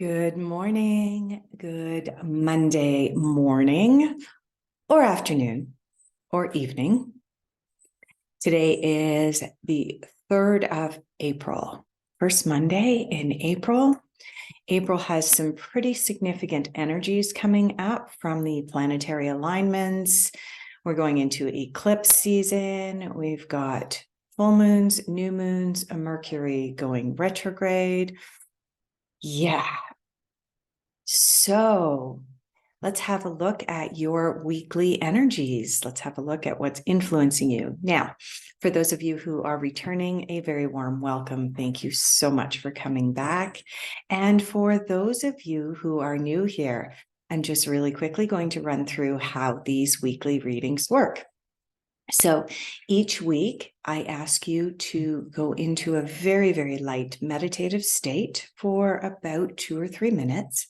Good morning, good Monday morning, or afternoon, or evening. Today is the 3rd of April, first Monday in April. April has some pretty significant energies coming up from the planetary alignments. We're going into eclipse season. We've got full moons, new moons, a Mercury going retrograde. Yeah. So let's have a look at your weekly energies. Let's have a look at what's influencing you. Now, for those of you who are returning, a very warm welcome. Thank you so much for coming back. And for those of you who are new here, I'm just really quickly going to run through how these weekly readings work. So each week, I ask you to go into a very, very light meditative state for about 2 or 3 minutes.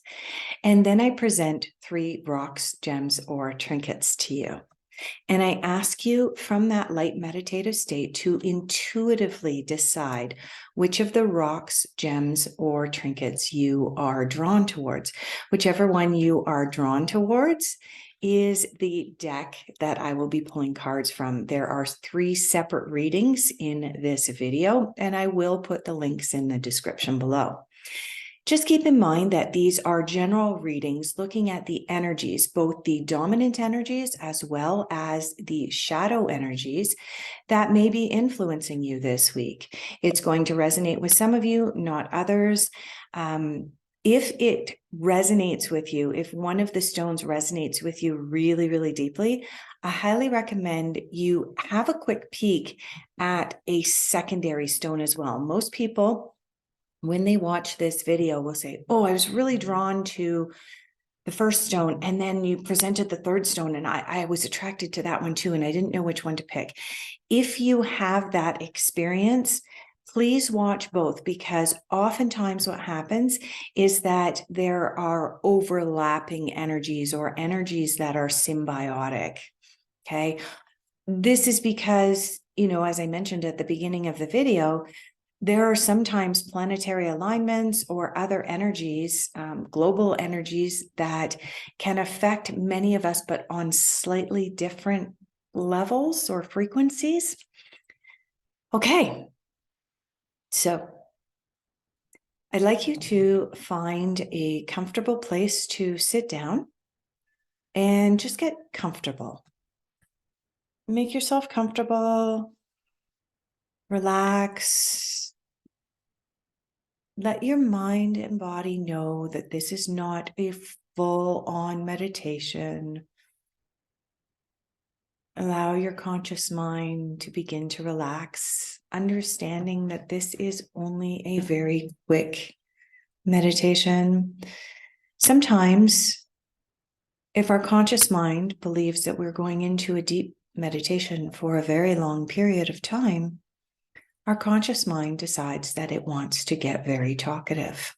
And then I present 3 rocks, gems, or trinkets to you. And I ask you from that light meditative state to intuitively decide which of the rocks, gems, or trinkets you are drawn towards. Whichever one you are drawn towards is the deck that I will be pulling cards from. There are 3 separate readings in this video, and I will put the links in the description below. Just keep in mind that these are general readings looking at the energies, both the dominant energies as well as the shadow energies that may be influencing you this week. It's going to resonate with some of you, not others. If it resonates with you, if one of the stones resonates with you really, really deeply, I highly recommend you have a quick peek at a secondary stone as well. Most people, when they watch this video, will say, oh, I was really drawn to the first stone, and then you presented the 3rd stone, and I was attracted to that one too, and I didn't know which one to pick. If you have that experience, please watch both, because oftentimes what happens is that there are overlapping energies or energies that are symbiotic, okay? This is because, as I mentioned at the beginning of the video, there are sometimes planetary alignments or other energies, global energies, that can affect many of us, but on slightly different levels or frequencies. Okay, so I'd like you to find a comfortable place to sit down and just get comfortable. Make yourself comfortable, relax. Let your mind and body know that this is not a full-on meditation. Allow your conscious mind to begin to relax, understanding that this is only a very quick meditation. Sometimes, if our conscious mind believes that we're going into a deep meditation for a very long period of time, our conscious mind decides that it wants to get very talkative.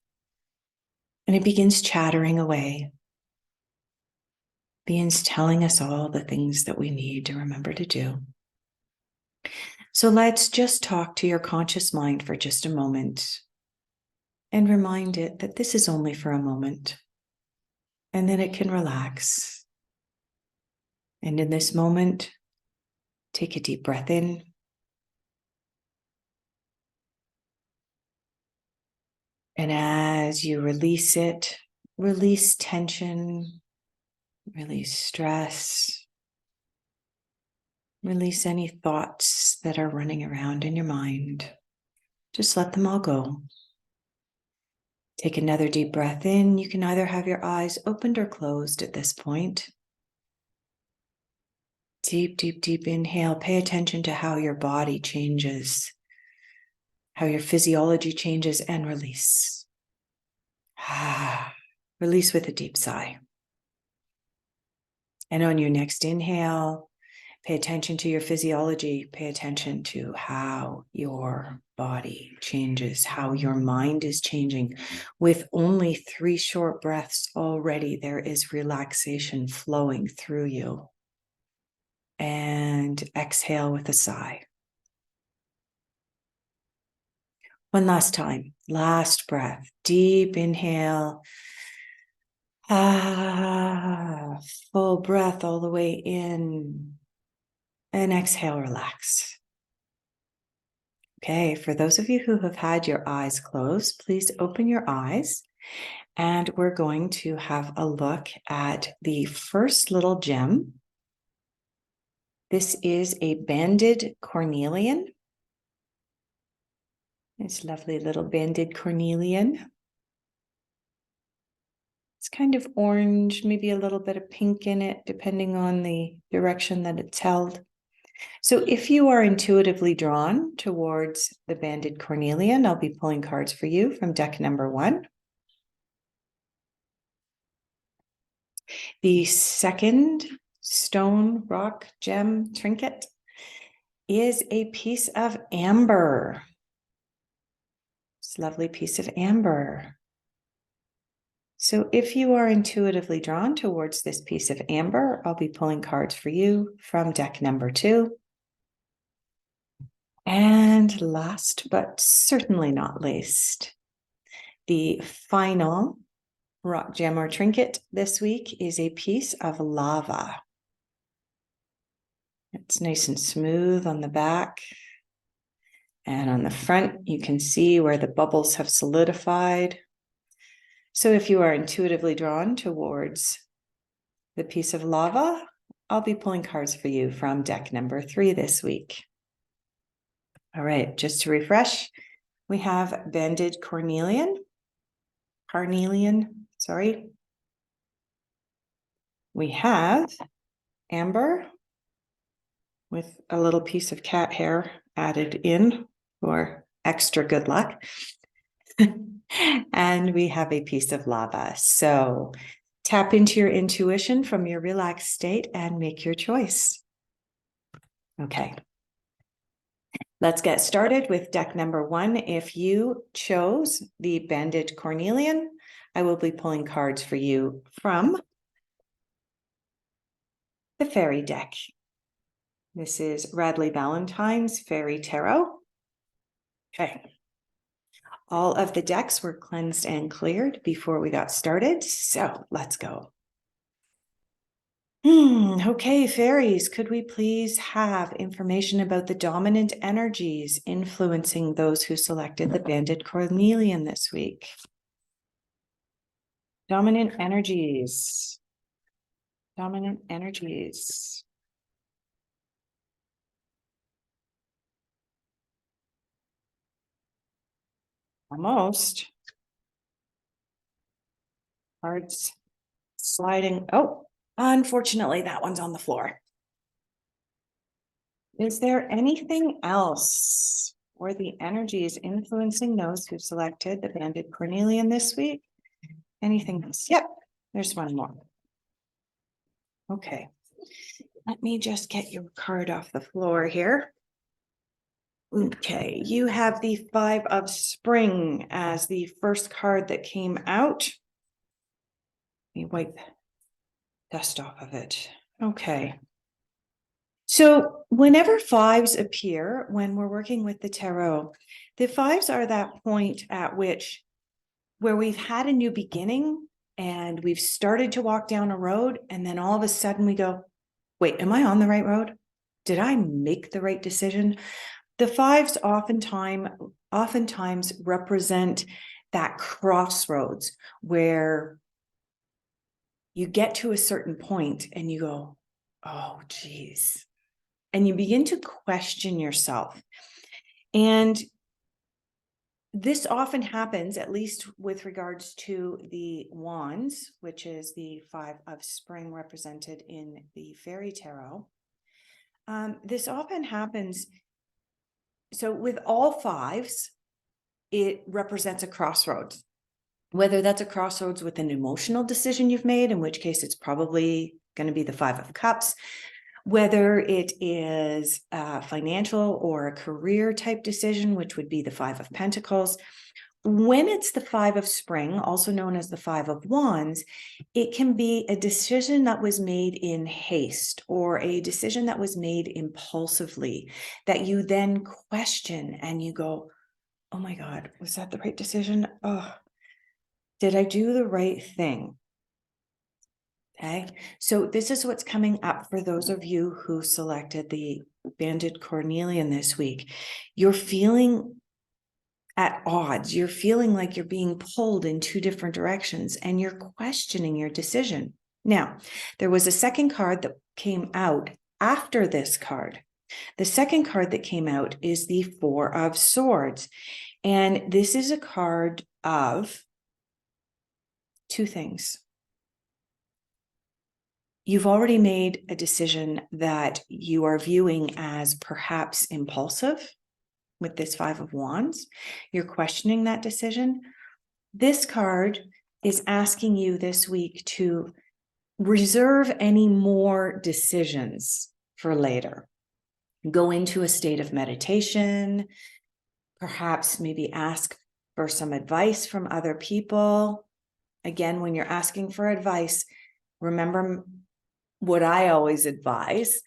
And it begins chattering away, begins telling us all the things that we need to remember to do. So let's just talk to your conscious mind for just a moment and remind it that this is only for a moment, and then it can relax. And in this moment, take a deep breath in. And as you release it, release tension, release stress, release any thoughts that are running around in your mind. Just let them all go. Take another deep breath in. You can either have your eyes opened or closed at this point. Deep, deep, deep inhale. Pay attention to how your body changes, how your physiology changes, and release. Release with a deep sigh. And on your next inhale, pay attention to your physiology. Pay attention to how your body changes, how your mind is changing. With only 3 short breaths already, there is relaxation flowing through you. And exhale with a sigh. One last time, last breath, deep inhale. Full breath all the way in. And exhale, relax. Okay, for those of you who have had your eyes closed, please open your eyes. And we're going to have a look at the first little gem. This is a banded cornelian. This lovely little banded cornelian. It's kind of orange, maybe a little bit of pink in it, depending on the direction that it's held. So if you are intuitively drawn towards the banded cornelian, I'll be pulling cards for you from deck number 1. The second stone, rock, gem, trinket is a piece of amber. This lovely piece of amber. So if you are intuitively drawn towards this piece of amber, I'll be pulling cards for you from deck number 2. And last, but certainly not least, the final rock, gem, or trinket this week is a piece of lava. It's nice and smooth on the back. And on the front, you can see where the bubbles have solidified. So if you are intuitively drawn towards the piece of lava, I'll be pulling cards for you from deck number 3 this week. All right, just to refresh, we have banded Carnelian. We have amber with a little piece of cat hair added in for extra good luck. And we have a piece of lava. So tap into your intuition from your relaxed state and make your choice. Okay. Let's get started with deck number 1. If you chose the banded cornelian, I will be pulling cards for you from the fairy deck. This is Radley Valentine's Fairy Tarot. Okay. All of the decks were cleansed and cleared before we got started, so let's go. Okay, fairies, could we please have information about the dominant energies influencing those who selected the banded cornelian this week? Dominant energies. Dominant energies. Almost. Cards sliding. Oh, unfortunately, that one's on the floor. Is there anything else where the energy is influencing those who selected the banded cornelian this week? Anything else? Yep, there's one more. Okay, let me just get your card off the floor here. Okay, you have the 5 of Spring as the first card that came out. Let me wipe dust off of it. Okay. So whenever 5s appear, when we're working with the tarot, the 5s are that point at which where we've had a new beginning and we've started to walk down a road, and then all of a sudden we go, wait, am I on the right road? Did I make the right decision? The 5s oftentimes represent that crossroads where you get to a certain point and you go, oh, geez. And you begin to question yourself. And this often happens, at least with regards to the wands, which is the 5 of Spring represented in the fairy tarot. This often happens. So with all 5s, it represents a crossroads, whether that's a crossroads with an emotional decision you've made, in which case it's probably going to be the 5 of Cups, whether it is a financial or a career type decision, which would be the 5 of Pentacles. When it's the 5 of Spring, also known as the 5 of Wands, it can be a decision that was made in haste or a decision that was made impulsively that you then question and you go, oh my God, was that the right decision? Oh, did I do the right thing? Okay, so this is what's coming up for those of you who selected the banded Carnelian this week. You're feeling at odds. You're feeling like you're being pulled in two different directions and you're questioning your decision. Now, there was a second card that came out after this card. The second card that came out is the Four of Swords. And this is a card of two things. You've already made a decision that you are viewing as perhaps impulsive with this Five of Wands. You're questioning that decision. This card is asking you this week to reserve any more decisions for later. Go into a state of meditation, perhaps maybe ask for some advice from other people. Again, when you're asking for advice, remember what I always advise.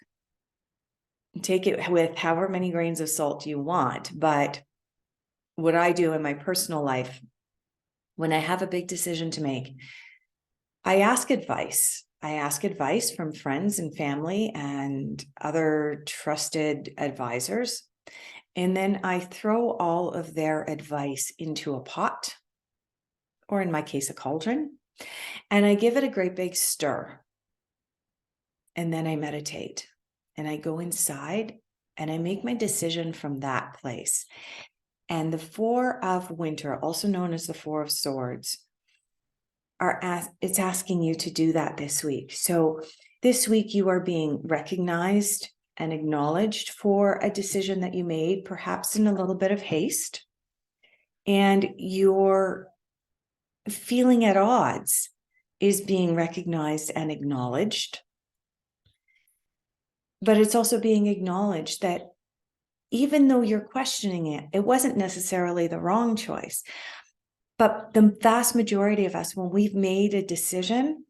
Take it with however many grains of salt you want. But what I do in my personal life, when I have a big decision to make, I ask advice. I ask advice from friends and family and other trusted advisors. And then I throw all of their advice into a pot, or in my case, a cauldron, and I give it a great big stir. And then I meditate and I go inside and I make my decision from that place. And the Four of Winter, also known as the Four of Swords, it's asking you to do that this week. So this week you are being recognized and acknowledged for a decision that you made, perhaps in a little bit of haste. And your feeling at odds is being recognized and acknowledged. But it's also being acknowledged that even though you're questioning it, it wasn't necessarily the wrong choice. But the vast majority of us, when we've made a decision,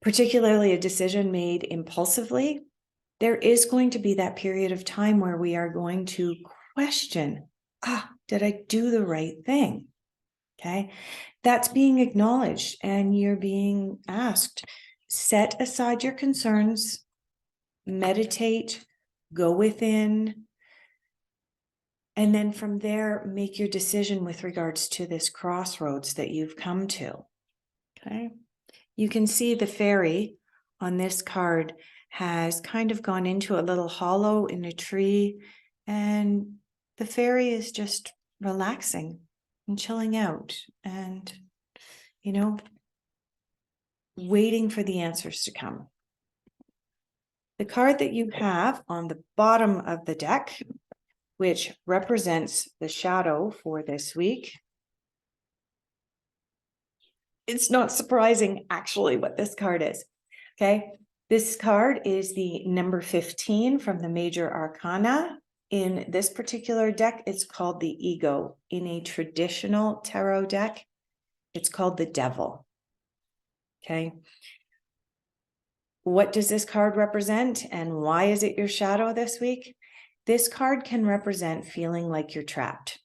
particularly a decision made impulsively, there is going to be that period of time where we are going to question, did I do the right thing? Okay, that's being acknowledged and you're being asked, set aside your concerns, meditate, go within, and then from there, make your decision with regards to this crossroads that you've come to. Okay. You can see the fairy on this card has kind of gone into a little hollow in a tree, and the fairy is just relaxing and chilling out and, waiting for the answers to come. The card that you have on the bottom of the deck, which represents the shadow for this week. It's not surprising, actually, what this card is. Okay. This card is the number 15 from the Major Arcana. In this particular deck, it's called the Ego. In a traditional tarot deck, it's called the Devil. Okay. What does this card represent and why is it your shadow this week? This card can represent feeling like you're trapped.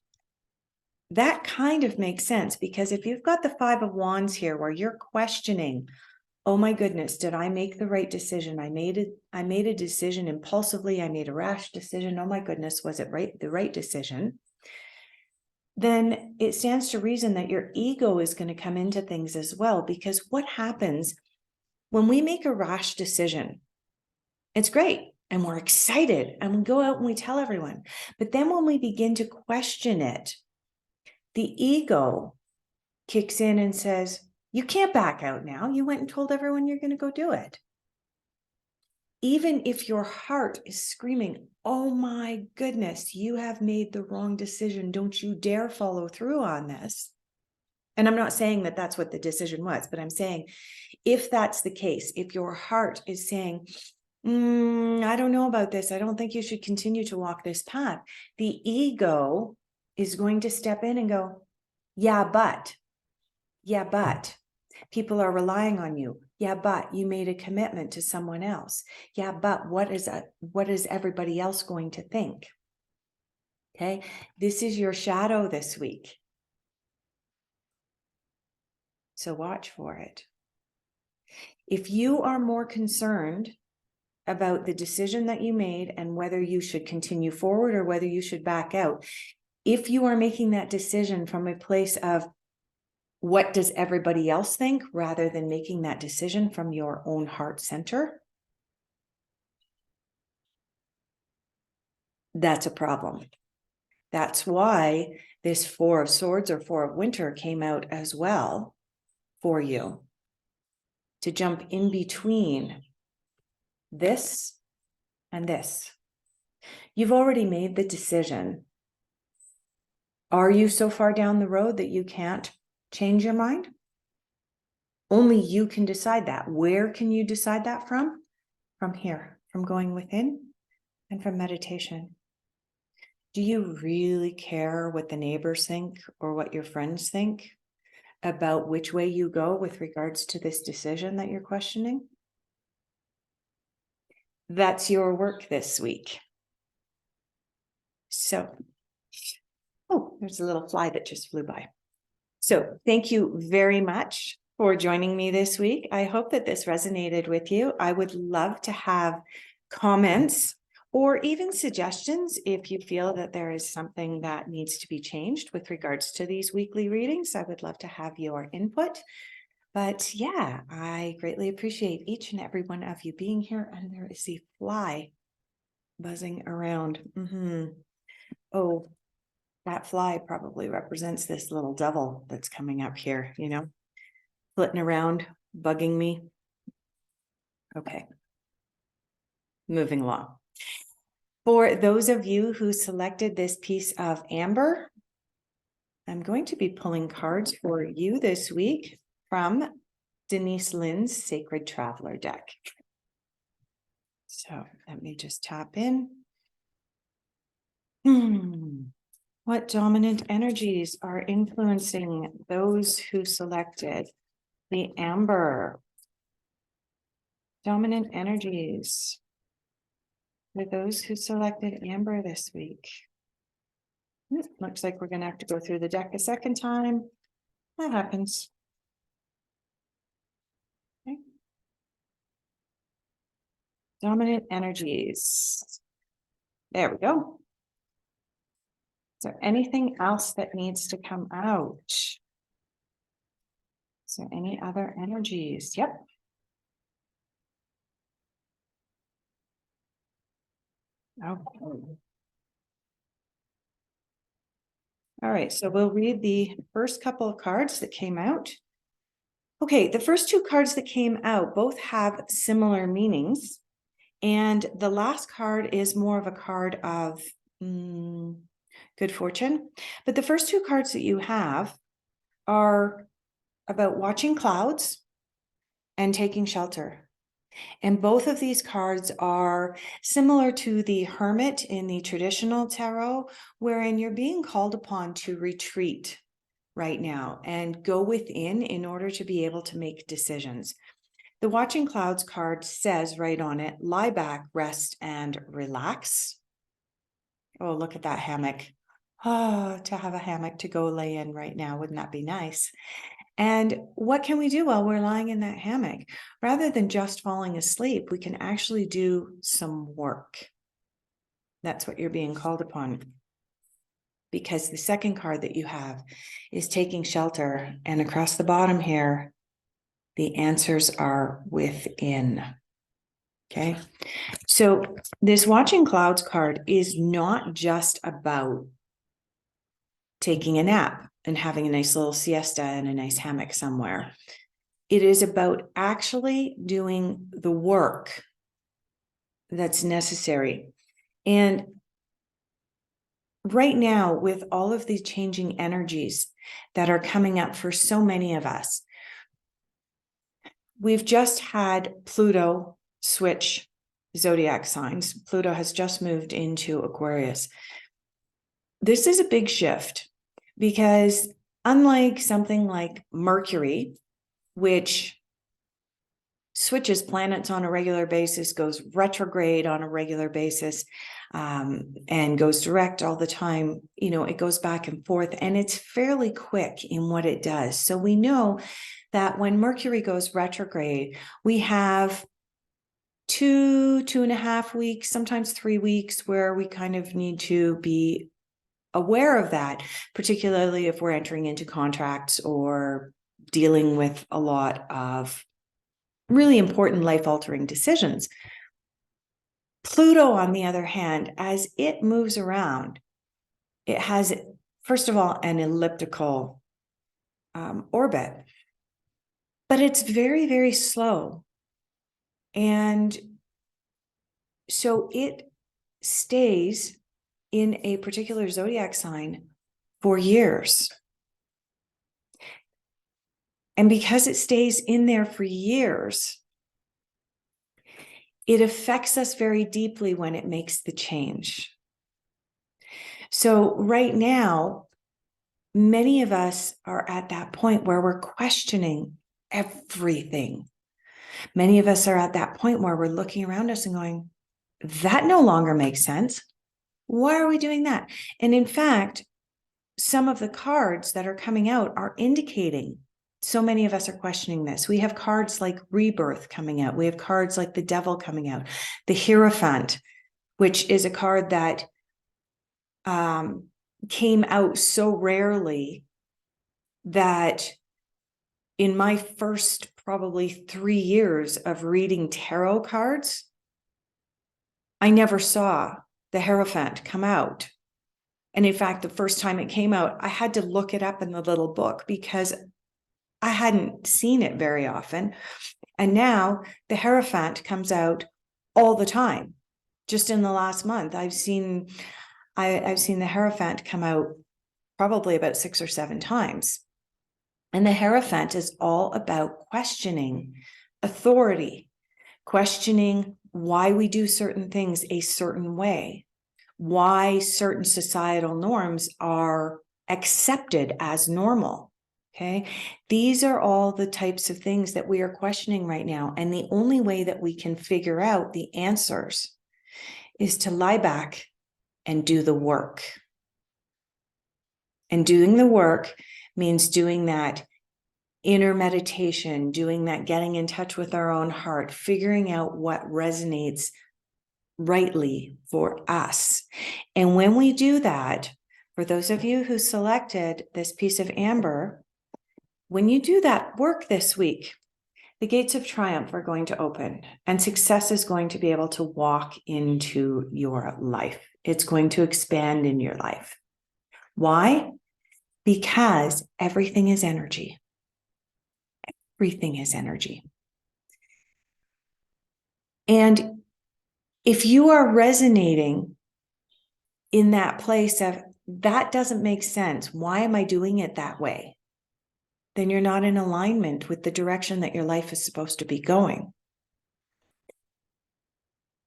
That kind of makes sense because if you've got the Five of Wands here where you're questioning, oh my goodness, did I make the right decision? I made a decision impulsively. I made a rash decision. Oh my goodness, was it the right decision? Then it stands to reason that your ego is going to come into things as well, because what happens when we make a rash decision? It's great. And we're excited and we go out and we tell everyone. But then when we begin to question it, the ego kicks in and says, you can't back out now. You went and told everyone you're going to go do it. Even if your heart is screaming, oh my goodness, you have made the wrong decision. Don't you dare follow through on this. And I'm not saying that that's what the decision was, but I'm saying if that's the case, if your heart is saying, I don't know about this. I don't think you should continue to walk this path. The ego is going to step in and go, yeah, but people are relying on you. Yeah, but you made a commitment to someone else. Yeah, but what is everybody else going to think? Okay, this is your shadow this week. So watch for it. If you are more concerned about the decision that you made and whether you should continue forward or whether you should back out, if you are making that decision from a place of what does everybody else think rather than making that decision from your own heart center, that's a problem. That's why this Four of Swords or Four of Winter came out as well for you, to jump in between this and this. You've already made the decision. Are you so far down the road that you can't change your mind? Only you can decide that. Where can you decide that from? From here, from going within and from meditation. Do you really care what the neighbors think or what your friends think about which way you go with regards to this decision that you're questioning? That's your work this week. So, oh, there's a little fly that just flew by. So thank you very much for joining me this week. I hope that this resonated with you. I would love to have comments or even suggestions if you feel that there is something that needs to be changed with regards to these weekly readings. I would love to have your input. But yeah, I greatly appreciate each and every one of you being here. And there is a fly buzzing around. Oh, that fly probably represents this little devil that's coming up here, flitting around, bugging me. Okay. Moving along. For those of you who selected this piece of amber, I'm going to be pulling cards for you this week from Denise Lynn's Sacred Traveler deck. So let me just tap in. What dominant energies are influencing those who selected the amber? Dominant energies for those who selected amber this week. Looks like we're going to have to go through the deck a second time. That happens. Okay. Dominant energies. There we go. Is there anything else that needs to come out? Is there any other energies? Yep. Oh. All right, so we'll read the first couple of cards that came out. Okay, the first two cards that came out both have similar meanings. And the last card is more of a card of good fortune. But the first two cards that you have are about watching clouds and taking shelter. And both of these cards are similar to the Hermit in the traditional tarot, wherein you're being called upon to retreat right now and go within in order to be able to make decisions. The Watching Clouds card says right on it, lie back, rest, and relax. Oh, look at that hammock. Oh, to have a hammock to go lay in right now. Wouldn't that be nice? And what can we do while we're lying in that hammock? Rather than just falling asleep, we can actually do some work. That's what you're being called upon. Because the second card that you have is taking shelter. And across the bottom here, the answers are within. Okay. So this Watching Clouds card is not just about taking a nap and having a nice little siesta in a nice hammock somewhere. It is about actually doing the work that's necessary. And right now, with all of these changing energies that are coming up for so many of us, we've just had Pluto switch zodiac signs. Pluto has just moved into Aquarius. This is a big shift because unlike something like Mercury, which switches planets on a regular basis, goes retrograde on a regular basis, and goes direct all the time. It goes back and forth, and it's fairly quick in what it does. So we know that when Mercury goes retrograde, we have 2.5 weeks, sometimes 3 weeks, where we kind of need to be aware of that, particularly if we're entering into contracts or dealing with a lot of really important life-altering decisions. Pluto, on the other hand, as it moves around, it has, first of all, an elliptical orbit, but it's very, very slow. And so it stays in a particular zodiac sign for years. And because it stays in there for years, it affects us very deeply when it makes the change. So right now, many of us are at that point where we're questioning everything. Many of us are at that point where we're looking around us and going, that no longer makes sense. Why are we doing that? And in fact, some of the cards that are coming out are indicating so many of us are questioning this. We have cards like Rebirth coming out. We have cards like the Devil coming out. The Hierophant, which is a card that came out so rarely that in my first probably 3 years of reading tarot cards, I never saw the Hierophant come out. And in fact, the first time it came out, I had to look it up in the little book because I hadn't seen it very often. And now the Hierophant comes out all the time. Just in the last month, I've seen the Hierophant come out probably about 6 or 7 times. And the Hierophant is all about questioning authority, questioning why we do certain things a certain way, why certain societal norms are accepted as normal. Okay. These are all the types of things that we are questioning right now. And the only way that we can figure out the answers is to lie back and do the work. And doing the work means doing that inner meditation, doing that getting in touch with our own heart, figuring out what resonates rightly for us. And when we do that, for those of you who selected this piece of amber, when you do that work this week, the gates of triumph are going to open and success is going to be able to walk into your life. It's going to expand in your life. Why? Because everything is energy. Everything is energy. And if you are resonating in that place of, that doesn't make sense, why am I doing it that way? Then you're not in alignment with the direction that your life is supposed to be going.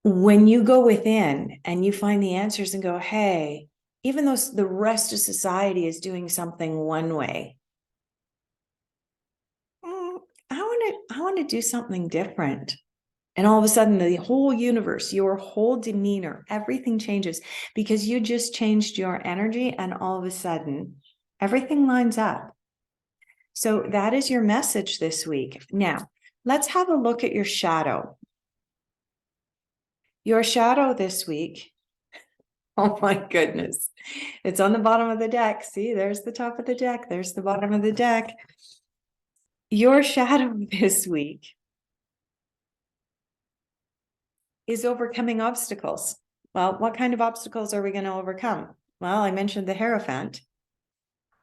When you go within and you find the answers and go, hey, even though the rest of society is doing something one way, I want to do something different. And all of a sudden, the whole universe, your whole demeanor, everything changes because you just changed your energy, and all of a sudden, everything lines up. So that is your message this week. Now, let's have a look at your shadow. Your shadow this week, oh my goodness, it's on the bottom of the deck. See, there's the top of the deck. There's the bottom of the deck. Your shadow this week is overcoming obstacles. Well, what kind of obstacles are we going to overcome? Well, I mentioned the Hierophant.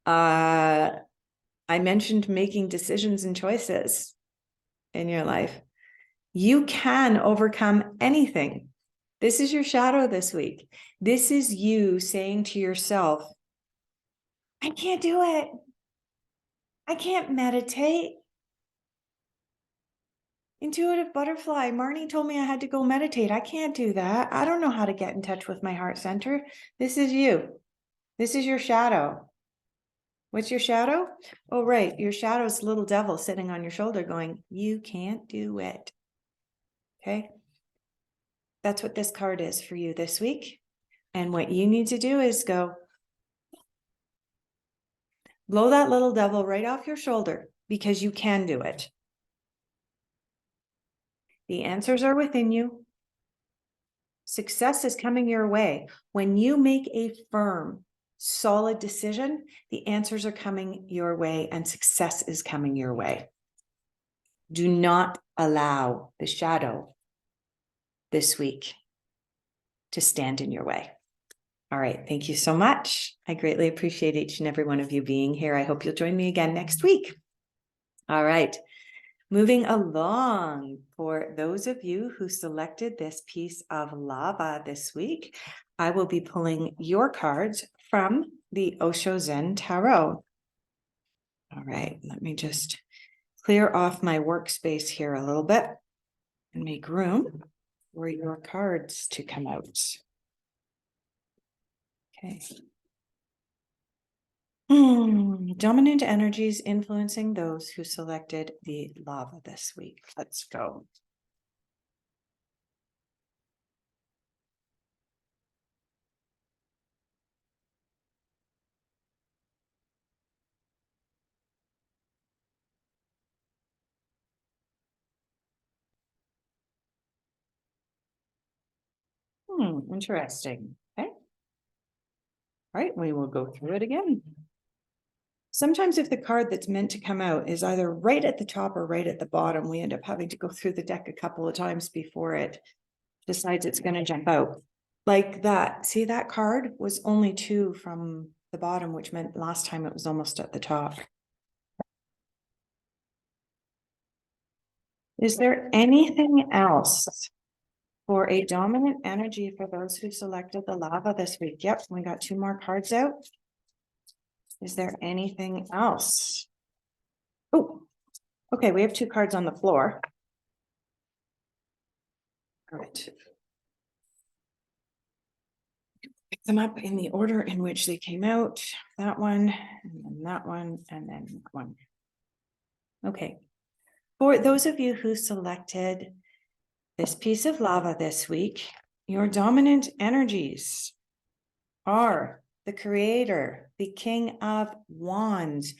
I mentioned making decisions and choices in your life. You can overcome anything. This is your shadow this week. This is you saying to yourself, I can't do it. I can't meditate. Intuitive butterfly, Marnie told me I had to go meditate. I can't do that. I don't know how to get in touch with my heart center. This is you. This is your shadow. What's your shadow? Oh, right. Your shadow is little devil sitting on your shoulder going, you can't do it. Okay. That's what this card is for you this week. And what you need to do is go blow that little devil right off your shoulder, because you can do it. The answers are within you. Success is coming your way. When you make a firm, solid decision, the answers are coming your way and success is coming your way. Do not allow the shadow this week to stand in your way. All right. Thank you so much. I greatly appreciate each and every one of you being here. I hope you'll join me again next week. All right. Moving along, for those of you who selected this piece of lava this week, I will be pulling your cards from the Osho Zen Tarot. All right, let me just clear off my workspace here a little bit and make room for your cards to come out. Okay. Dominant energies influencing those who selected the lava this week. Let's go. Interesting. Okay. All right, we will go through it again. Sometimes if the card that's meant to come out is either right at the top or right at the bottom, we end up having to go through the deck a couple of times before it decides it's going to jump out. Like that. See, that card was only 2 from the bottom, which meant last time it was almost at the top. Is there anything else for a dominant energy for those who selected the lava this week? Yep, we got 2 more cards out. Is there anything else? Oh, okay, we have 2 cards on the floor. All right. Pick them up in the order in which they came out. That one, and then that one, and then that one. Okay. For those of you who selected this piece of lava this week, your dominant energies are the Creator, the King of Wands.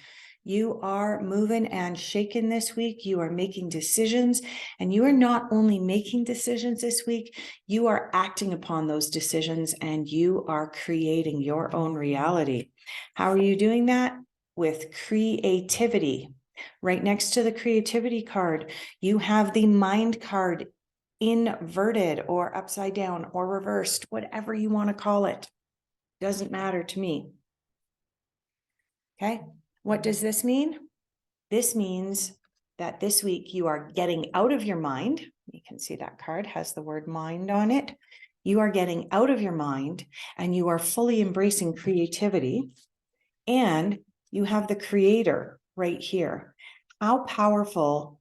You are moving and shaking this week. You are making decisions, and you are not only making decisions this week, you are acting upon those decisions and you are creating your own reality. How are you doing that? With creativity. Right next to the creativity card, you have the mind card inverted or upside down or reversed, whatever you want to call it. Doesn't matter to me. Okay. What does this mean? This means that this week you are getting out of your mind. You can see that card has the word mind on it. You are getting out of your mind and you are fully embracing creativity. And you have the Creator right here. How powerful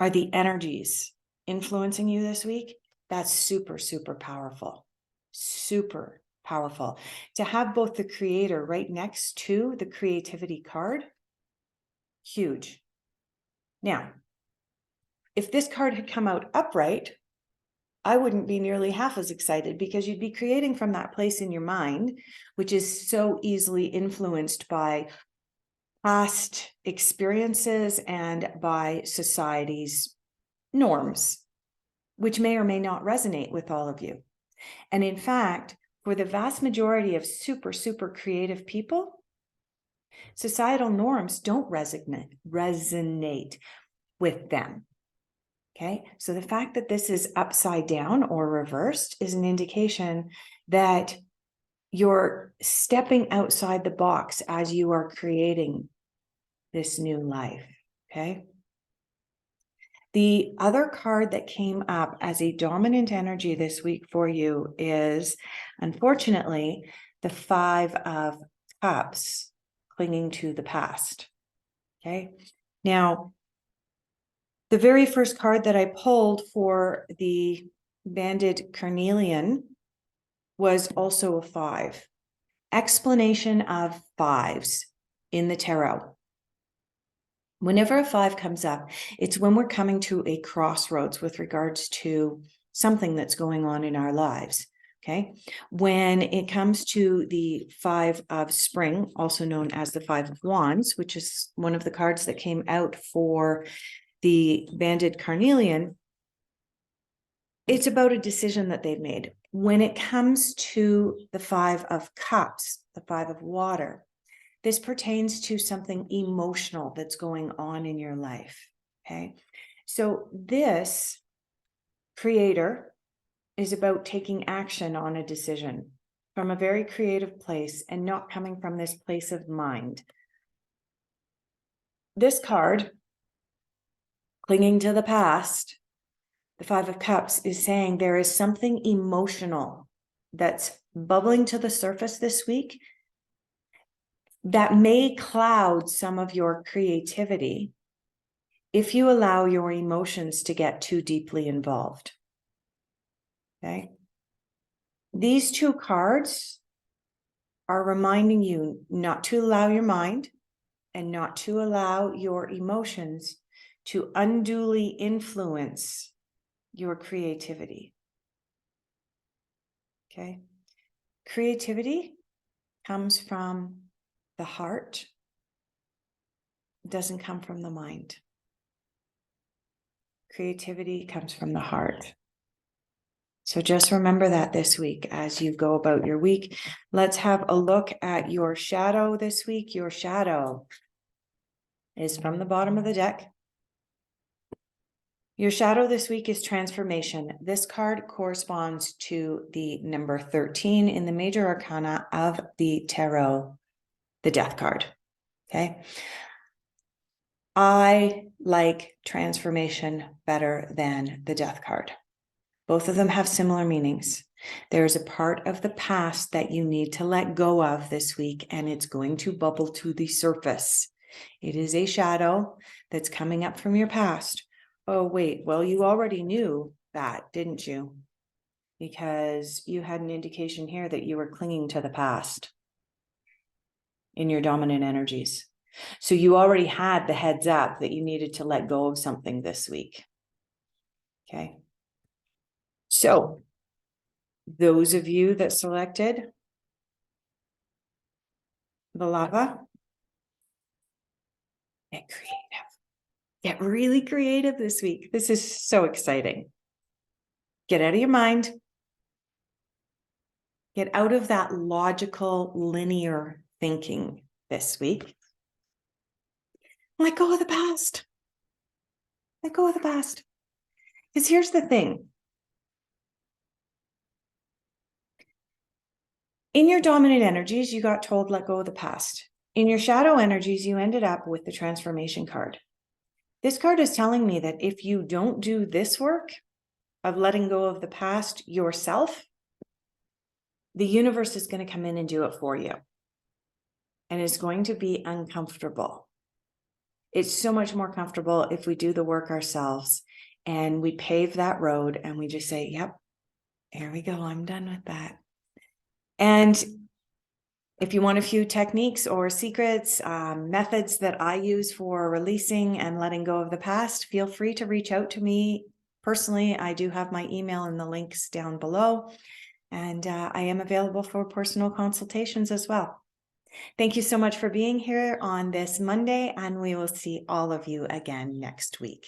are the energies influencing you this week? That's super, super powerful. Super powerful. To have both the Creator right next to the creativity card, huge. Now, if this card had come out upright, I wouldn't be nearly half as excited, because you'd be creating from that place in your mind, which is so easily influenced by past experiences and by society's norms, which may or may not resonate with all of you. And in fact, for the vast majority of super, super creative people, societal norms don't resonate with them. Okay, so the fact that this is upside down or reversed is an indication that you're stepping outside the box as you are creating this new life. Okay. The other card that came up as a dominant energy this week for you is, unfortunately, the 5 of Cups, clinging to the past. Okay. Now, the very first card that I pulled for the banded Carnelian was also a 5. Explanation of 5s in the tarot. Whenever a 5 comes up, it's when we're coming to a crossroads with regards to something that's going on in our lives. Okay. When it comes to the 5 of spring, also known as the 5 of wands, which is one of the cards that came out for the banded Carnelian, it's about a decision that they've made. When it comes to the 5 of cups, the 5 of water, this pertains to something emotional that's going on in your life. Okay. So this creator is about taking action on a decision from a very creative place and not coming from this place of mind. This card, clinging to the past, the 5 of Cups, is saying there is something emotional that's bubbling to the surface this week that may cloud some of your creativity if you allow your emotions to get too deeply involved. Okay. These 2 cards are reminding you not to allow your mind and not to allow your emotions to unduly influence your creativity. Okay. Creativity comes from the heart. It doesn't come from the mind. Creativity comes from the heart. So just remember that this week as you go about your week. Let's have a look at your shadow this week. Your shadow is from the bottom of the deck. Your shadow this week is transformation. This card corresponds to the number 13 in the major arcana of the tarot, the death card. Okay. I like transformation better than the death card. Both of them have similar meanings. There's a part of the past that you need to let go of this week, and it's going to bubble to the surface. It is a shadow that's coming up from your past. Oh, wait, well, you already knew that, didn't you? Because you had an indication here that you were clinging to the past in your dominant energies. So you already had the heads up that you needed to let go of something this week. Okay. So those of you that selected the lava, get creative. Get really creative this week. This is so exciting. Get out of your mind. Get out of that logical, linear thinking this week. Let go of the past. Let go of the past. Because here's the thing. In your dominant energies, you got told, let go of the past. In your shadow energies, you ended up with the transformation card. This card is telling me that if you don't do this work of letting go of the past yourself, the universe is going to come in and do it for you. And it's going to be uncomfortable. It's so much more comfortable if we do the work ourselves and we pave that road and we just say, yep, here we go. I'm done with that. And if you want a few techniques or secrets, methods that I use for releasing and letting go of the past, feel free to reach out to me personally. I do have my email in the links down below, and I am available for personal consultations as well. Thank you so much for being here on this Monday, and we will see all of you again next week.